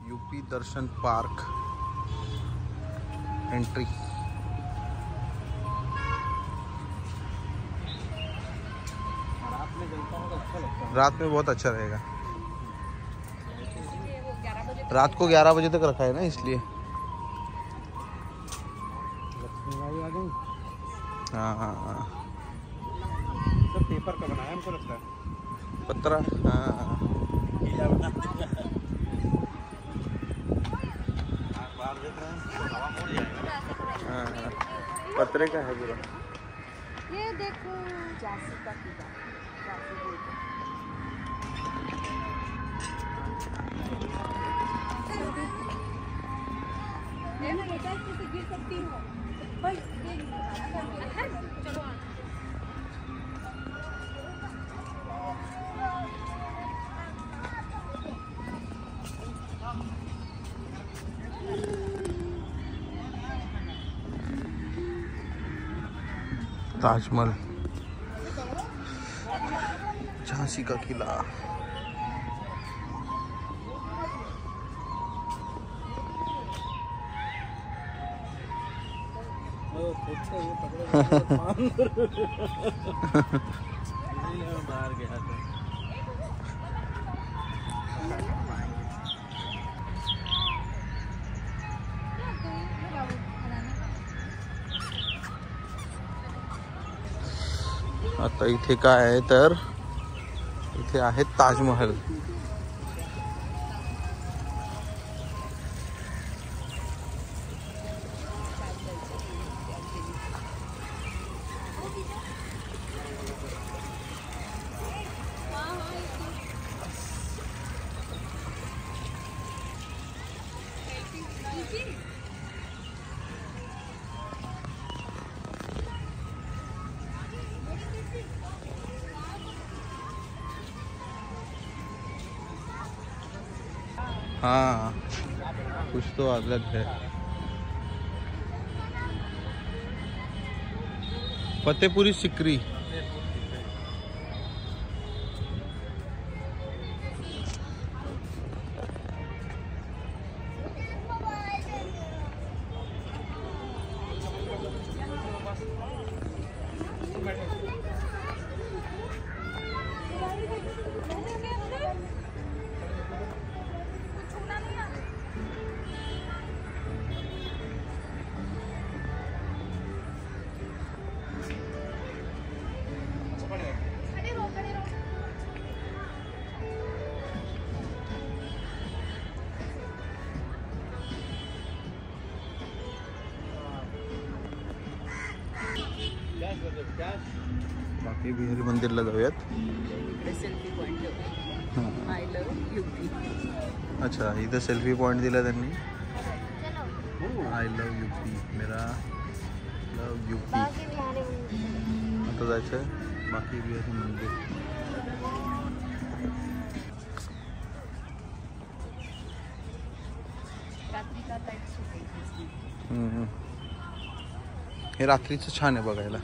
UP दर्शन park entry. रात में बहुत अच्छा रहेगा। रात को 11 बजे तक रखा है ना, इसलिए। हाँ हाँ हाँ, सब पेपर का बनाया हमको लगता है, पत्रा। हाँ हाँ, पत्रे का है पूरा। ये देखो झांसी का किला, झांसी बोलते हैं। ये ना बेटा इससे गिर सकती हो भाई, चलो ताजमहल, झांसी का किला। बाहर गया था। आता इथे काय आहे तर इथे आहे ताजमहल। हाँ, कुछ तो अलग है। फतेहपुरी सिकरी। बाकी बिहारी मंदिरला जाऊयात। Selfie point I love UP. अच्छा, इथं सेल्फी पॉइंट दिला त्यांनी। आय लव यूपी, मेरा लव यूपी। आता जायचं आहे बाकी बिहारी मंदिर। हे रात्रीचं छान आहे बघायला।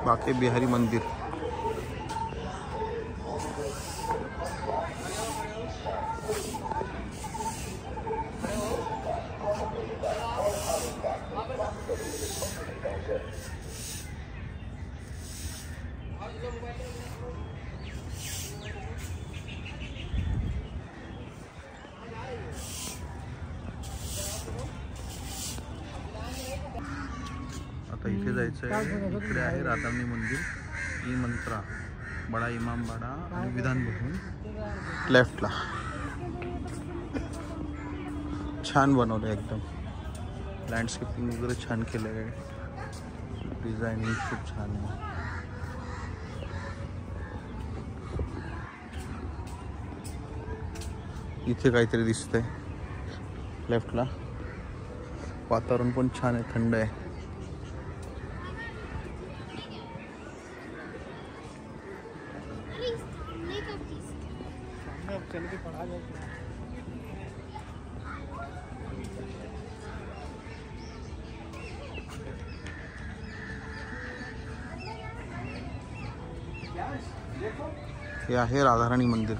बाकी बिहारी मंदिर। आता इथे जायचं आहे। इकडे आहे राधामणी मंदिर, ई मंत्रा, बडा इमामबाडा आणि विधान भवन लेफ्टला। छान बनवलं एकदम, लँडस्केपिंग वगैरे छान केलं आहे, डिझायनिंग खूप छान आहे। इथे काहीतरी दिसतंय लेफ्टला, वातावरण पण छान आहे, थंड आहे। चल के पढ़ा जाए। हे आहे राधाराणी मंदिर.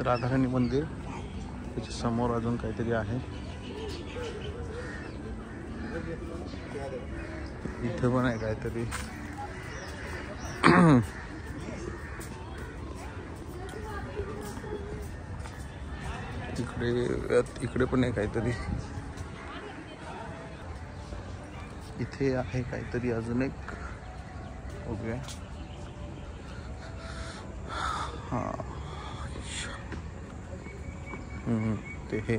राधाराणी मंदिर, त्याच्या समोर अजून काहीतरी आहे. इथे पण आहे काहीतरी. इकडे पण आहे काहीतरी. इथे आहे काहीतरी अजून एक. ओके, हा ते हे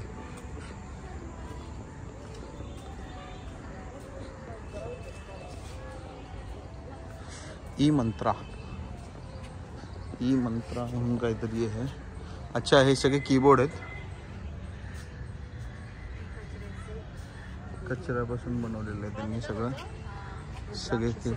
ई मंत्रा म्हणून काहीतरी आहे. अच्छा, हे सगळे कीबोर्ड आहेत. कचऱ्यापासून बनवलेलं आहे त्यांनी सगळे ते.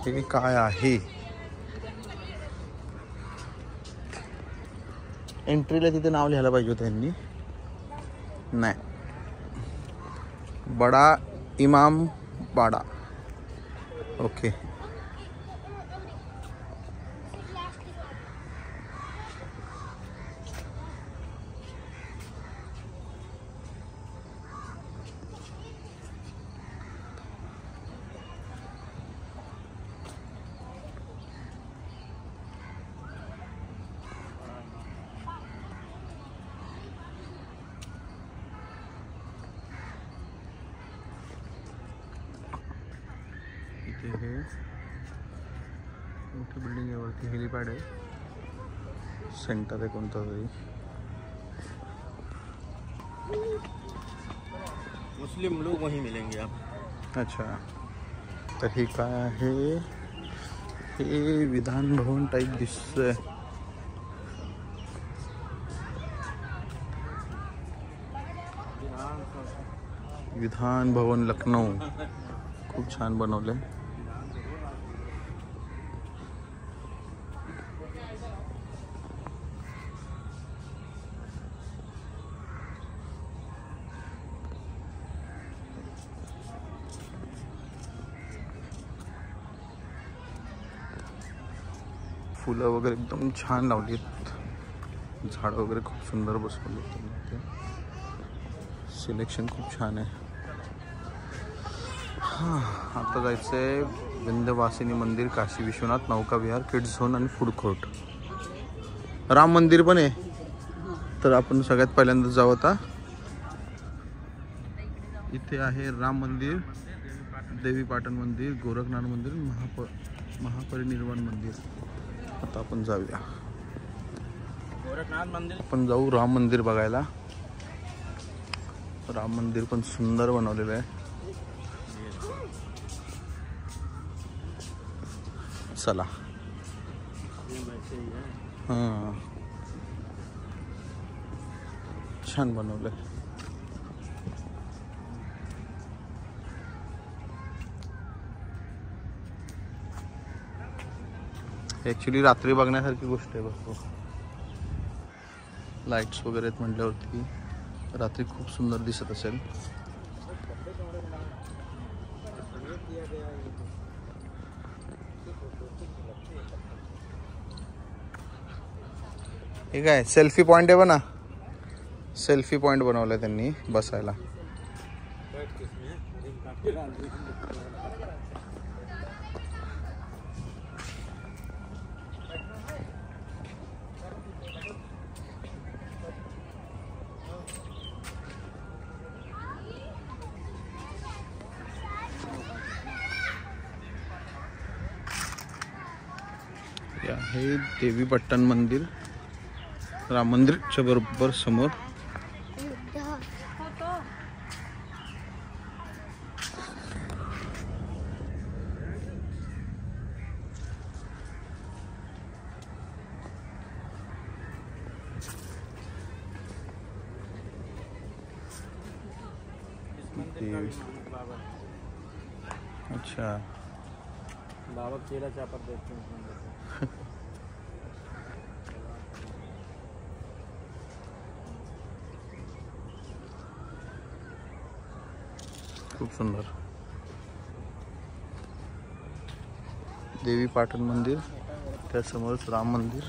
हे काय आहे? एंट्रीला तिथे नाव लिहायला पाहिजे होतं त्यांनी. नाही, बडा इमाम बाडा. ओके, इथे हे मोठी बिल्डिंग आहे. वरती हेलिपॅड आहे. सेंटर आहे कोणता तरी. मुस्लिम लोग वहीं मिलेंगे आप. अच्छा, तर हे काय आहे? हे विधान भवन टाईप दिसतंय. विधान भवन लखनऊ. खूप छान बनवले. फुलं वगैरे एकदम छान लावली. झाडं वगैरे खूप सुंदर बसवले. सिलेक्शन खूप छान आहे. हां, आता जायचं आहे विंध्यवासिनी मंदिर, काशी विश्वनाथ, नौका विहार, किड्स झोन आणि फूड कोर्ट. राम मंदिर पण आहे. तर आपण सगळ्यात पहिल्यांदा जाऊ. आता इथे आहे राम मंदिर, देवी पाटण मंदिर, गोरखनाथ मंदिर, महापरिनिर्वाण मंदिर. आता आपण जाऊया. गोरखनाथ मंदिर आपण जाऊ राम मंदिर बघायला. राम मंदिर पण सुंदर बनवलेलं आहे. चला. हां, छान बनवलंय. ॲक्च्युली रात्री बघण्यासारखी गोष्ट आहे. बघतो लाईट्स वगैरे म्हटल्यावरती रात्री खूप सुंदर दिसत असेल. हे काय सेल्फी पॉइंट आहे बना. सेल्फी पॉइंट बनवलाय त्यांनी बसायला. आहे देवीपट्टण मंदिर, राम मंदिरच्या बरोबर समोर. अच्छा, बाबा केला चापर देखते हैं. खूप सुंदर. देवीपाटण मंदिर, त्यासमोरच राम मंदिर.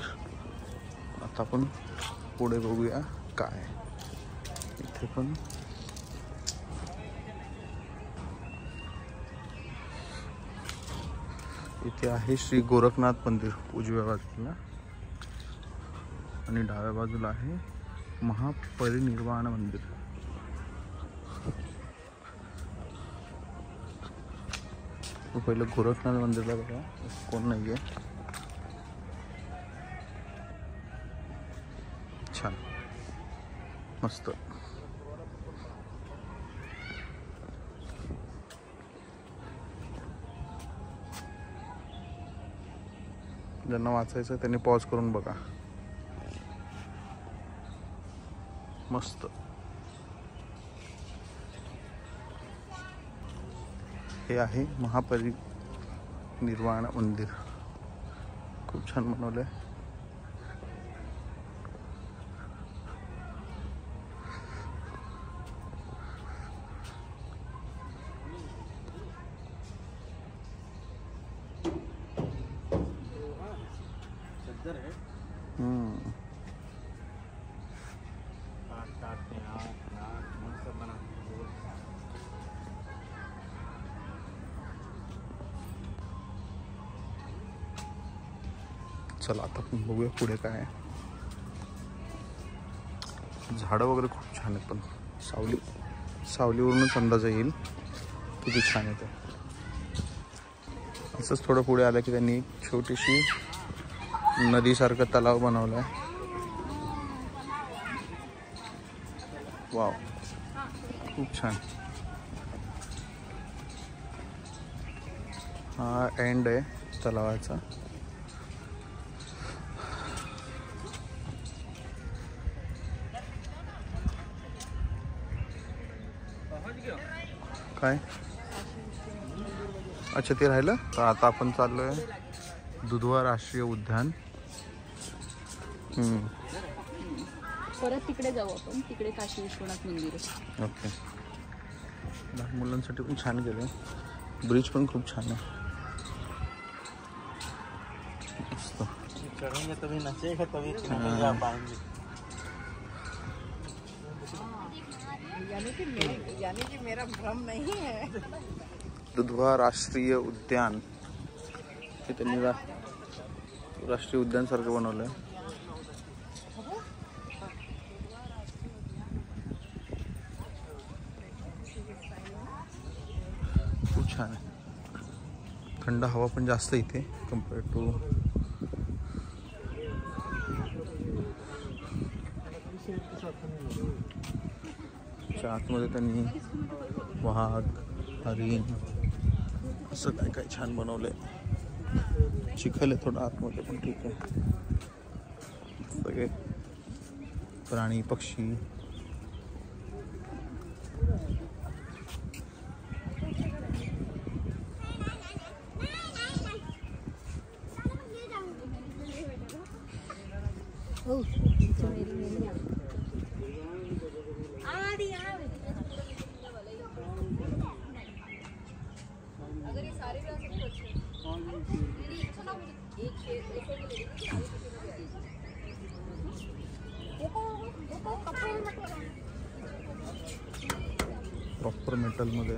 आता आपण पुढे बघूया काय इथे. पण इथे आहे श्री गोरखनाथ मंदिर उजव्या बाजूला, आणि डाव्या बाजूला आहे महापरिनिर्वाण मंदिर. पहिलं गोरखनाथ मंदिरला बघा, कोण नाहीये. छान, मस्त. ज्यांना वाचायचं त्यांनी पॉज करून बघा. मस्त. हे आहे महापरिनिर्वाण मंदिर. खूप छान बनवलंय. चला आता आपण बघूया पुढे काय आहे. झाडं वगैरे खूप छान आहेत, पण सावलीवरूनच अंदाज येईल किती छान आहे ते. असंच थोडं पुढे आलं की त्यांनी छोटीशी नदीसारखं तलाव बनवलाय. वाव, खूप छान. हा एंड आहे तलावाचा. काय? अच्छा, ते राहिलं. तर आता आपण चाललोय दुधवा राष्ट्रीय उद्यान. परत तिकडे जाऊ आपण. तिकडे काशी विश्वनाथ मंदिर आहे. ओके. लहान मुलांसाठी पण छान केलं. ब्रिज पण खूप छान आहे. मस्त. चढ़ेंगे तभी नचेगा, तभी जा पाएंगे. यानी कि मेरा भ्रम नहीं है. दुधवा राष्ट्रीय उद्यान हे त्यांनी राष्ट्रीय उद्यान सारखं बनवलंय. खूप छान आहे. थंड हवा पण जास्त इथे कम्पेअर टू आतमध्ये. त्यांनी वाघ, हरिण असं काय काय छान बनवलंय. चिखल आहे थोडं आतमध्ये, पण ठीक आहे. सगळे प्राणी पक्षी. प्रॉपर मेटल मध्ये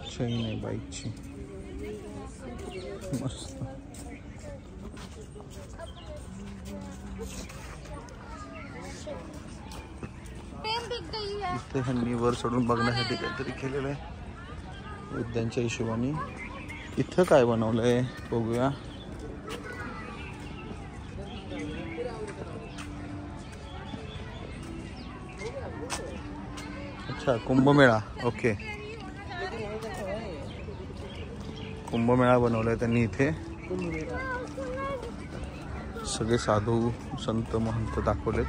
चेन आहे बाईकची. मस्त. इथे ह्यांनी वर चढून बघण्यासाठी काहीतरी केलेलं आहे. वृद्धांच्या हिशोबाने. इथं काय बनवलंय बघूया. अच्छा, कुंभमेळा. ओके, कुंभमेळा बनवलाय त्यांनी इथे. सगळे साधू संत महंत दाखवलेत.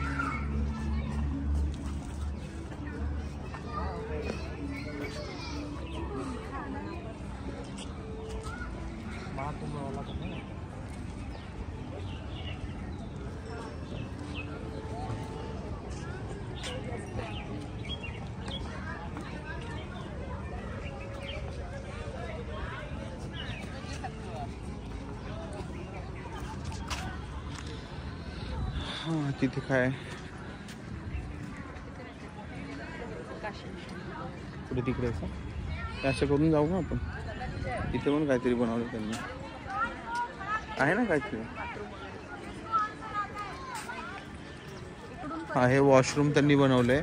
हां, तिथे काय पुढे तिकडे असं करून जाऊ ना आपण. इथे पण काहीतरी बनवलं त्यांनी, आहे ना काहीतरी. हा, हे वॉशरूम त्यांनी बनवलंय.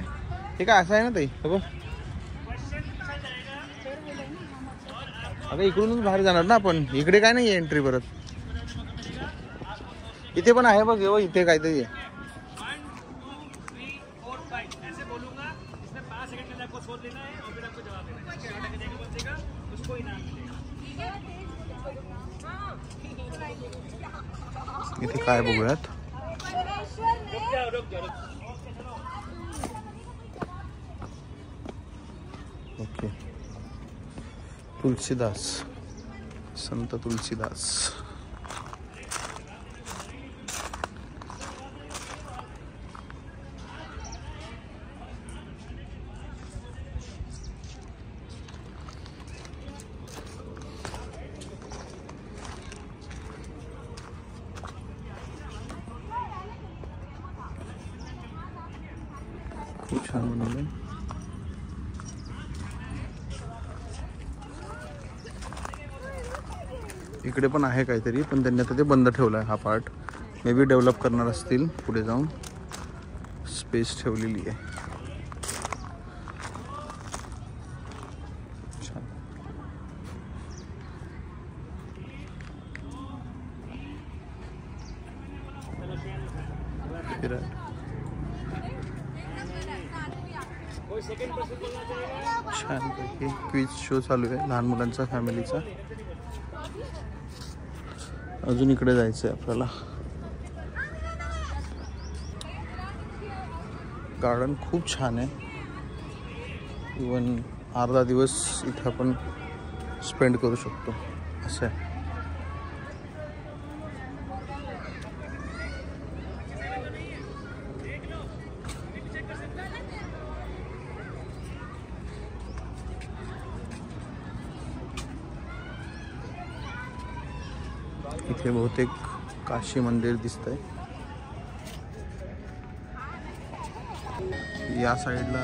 हे काय असं आहे ना ताई? बघ, आता इकडूनच बाहेर जाणार ना आपण. इकडे काय नाही एंट्री परत. इथे पण आहे बघ, इथे काहीतरी आहे. इथे काय बघूयात. ओके, तुलसीदास, संत तुलसीदास. खूप छान बनवलं. इकडे पण आहे काहीतरी, पण त्यांनी आता ते बंद ठेवलं आहे. हा पार्ट मे बी डेव्हलप करणार असतील पुढे जाऊन. स्पेस ठेवलेली आहे. छान. छानपैकी क्विज शो चालू आहे लहान मुलांचा, फॅमिलीचा. अजून इकडे जायचं आहे आपल्याला. गार्डन खूप छान आहे. इवन अर्धा दिवस इथे आपण स्पेंड करू शकतो असं आहे. इथे बहुतेक काशी मंदिर दिसतंय. या साईडला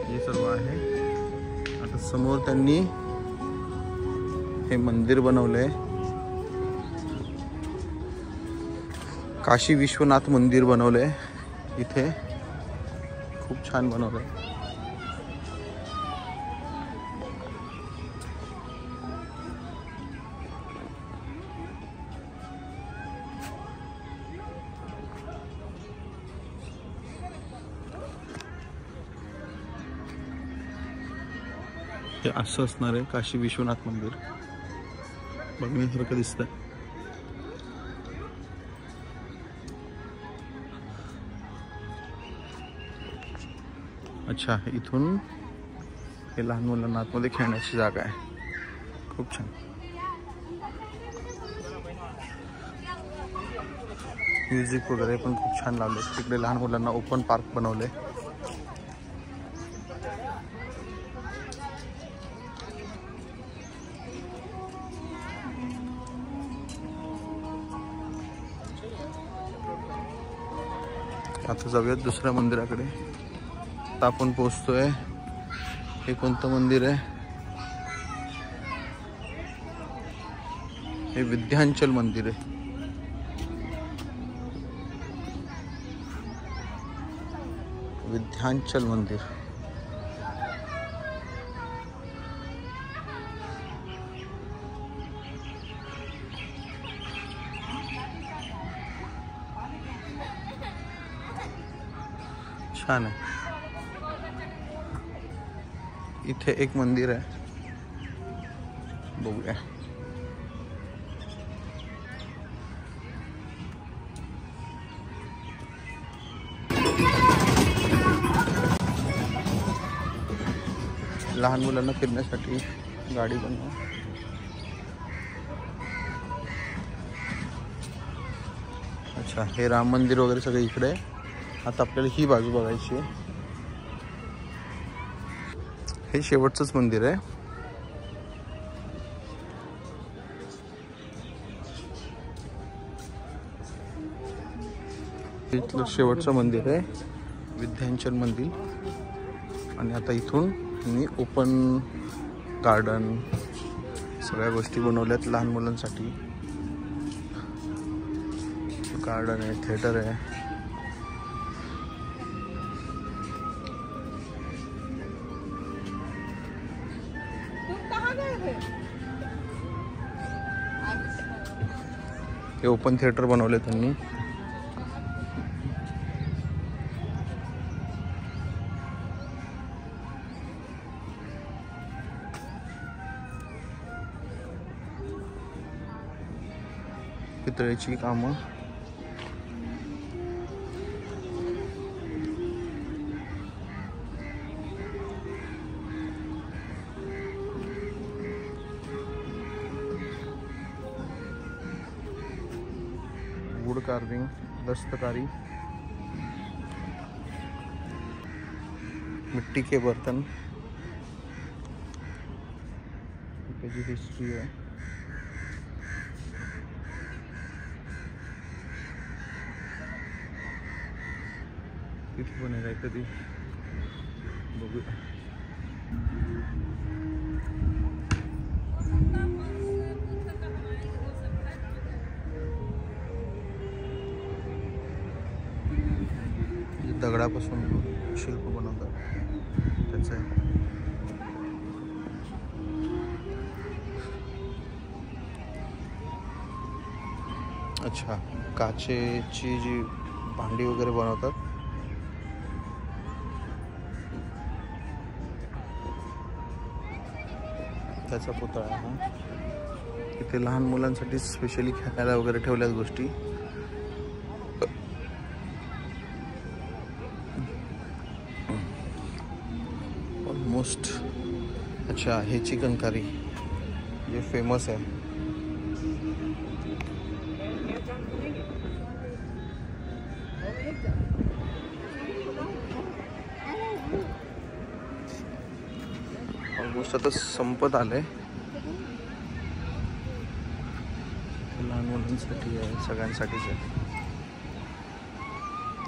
हे सर्व आहे. आता समोर त्यांनी हे मंदिर बनवलंय. काशी विश्वनाथ मंदिर बनवलंय इथे. खूप छान बनवलंय. हे असं असणार आहे काशी विश्वनाथ मंदिर. बघण्यासारखं दिसतंय. अच्छा, इथून हे लहान मुलांना आतमध्ये खेळण्याची जागा आहे. खूप छान. म्युझिक वगैरे पण खूप छान लावले. तिकडे लहान मुलांना ओपन पार्क बनवले. आता जाऊयात दुसऱ्या मंदिराकडे. आता आपण पोहोचतोय. हे कोणतं मंदिर आहे? हे विद्यांचल मंदिर आहे. विद्यांचल मंदिर. छान आहे. इथे एक मंदिर आहे, बघूया. लहान मुलांना फिरण्यासाठी गाडी बनवा. अच्छा, हे राम मंदिर वगैरे सगळे इकडे आहे. आता आपल्याला ही बाजू बघायची आहे. हे शेवटचंच मंदिर आहे. इथलं शेवटचं मंदिर आहे, विद्यांचल मंदिर. आणि आता इथून मी ओपन गार्डन सगळ्या गोष्टी बनवल्यात लहान मुलांसाठी. गार्डन आहे, थिएटर आहे. हे ओपन थिएटर बनवले त्यांनी. पितळेची कामं. वुड कार्विंग, दस्तकारी, मिट्टी के बर्तन. त्याची हिस्ट्री आहे. तिथे पण आहे कधी बघूया. दगडापासून शिल्प बनवतात त्याचं आहे. अच्छा, काचेची जी भांडी वगैरे बनवतात. त्याचा पुतळा हा. इथे लहान मुलांसाठी स्पेशली खेळायला वगैरे ठेवल्यात गोष्टी. ऑलमोस्ट. अच्छा, हे चिकन करी जे फेमस आहे. ऑलमोस्ट आता संपत आलंय. लहान मुलांसाठी आहे, सगळ्यांसाठीच आहे.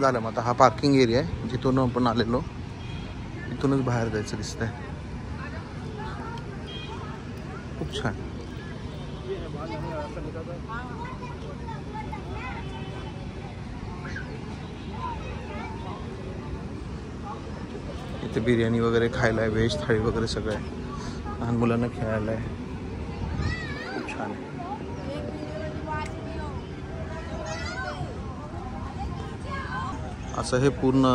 झालं मग आता हा पार्किंग एरिया आहे जिथून आपण आलेलो. इथूनच बाहेर जायचं दिसतंय. खूप छान. इथे बिर्याणी वगैरे खायला आहे, व्हेज थाळी वगैरे सगळं आहे. लहान मुलांना खेळायला आहे. खूप छान आहे. असं हे पूर्ण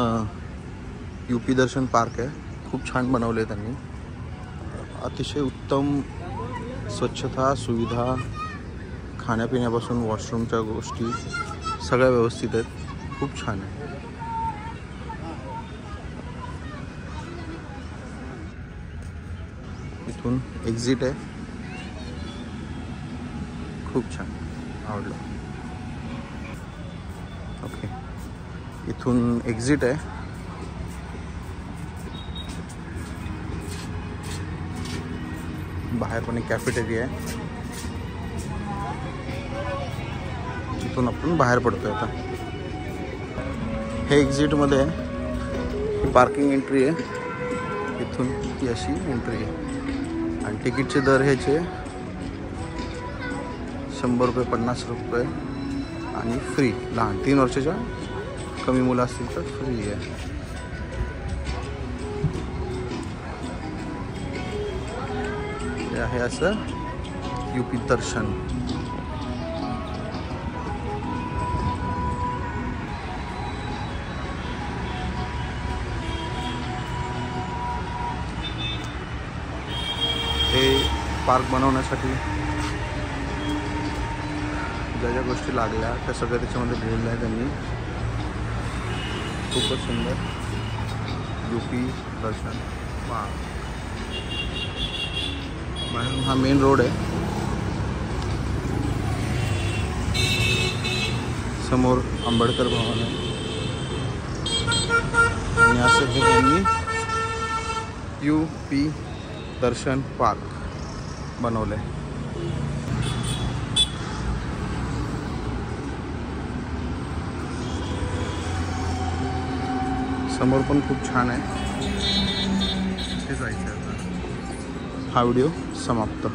यूपी दर्शन पार्क आहे. खूप छान बनवले त्यांनी. अतिशय उत्तम स्वच्छता, सुविधा, खाण्यापिण्यापासून वॉशरूमच्या गोष्टी सगळ्या व्यवस्थित आहेत. खूप छान आहे. इथून एक्झिट आहे. खूप छान, आवडलं. ओके, इथून एक्झिट आहे. बाहेर पण एक कॅफेटेरिया आहे. इथून आपण बाहेर पडतोय आता. हे एक्झिटमध्ये आहे. ही पार्किंग एंट्री आहे. इथून ही अशी एंट्री आहे. आणि तिकीटचे दर ह्याचे 100 रुपये, 50 रुपये आणि फ्री. लहान 3 वर्षाच्या कमी मुलं असतील तर फ्री आहे. हे आहे असं यूपी दर्शन. पार्क बनवण्यासाठी ज्या ज्या गोष्टी लागल्या त्या सगळ्या त्याच्यामध्ये लिहिलं आहे त्यांनी. खूपच सुंदर. UP दर्शन पार्क. हा मेन रोड आहे. समोर आंबेडकर भवन आहे आणि असं हे त्यांनी UP दर्शन पार्क बनवलं आहे. समोर पण खूप छान आहे. हे जायचं आहे आता. हा व्हिडिओ समाप्त.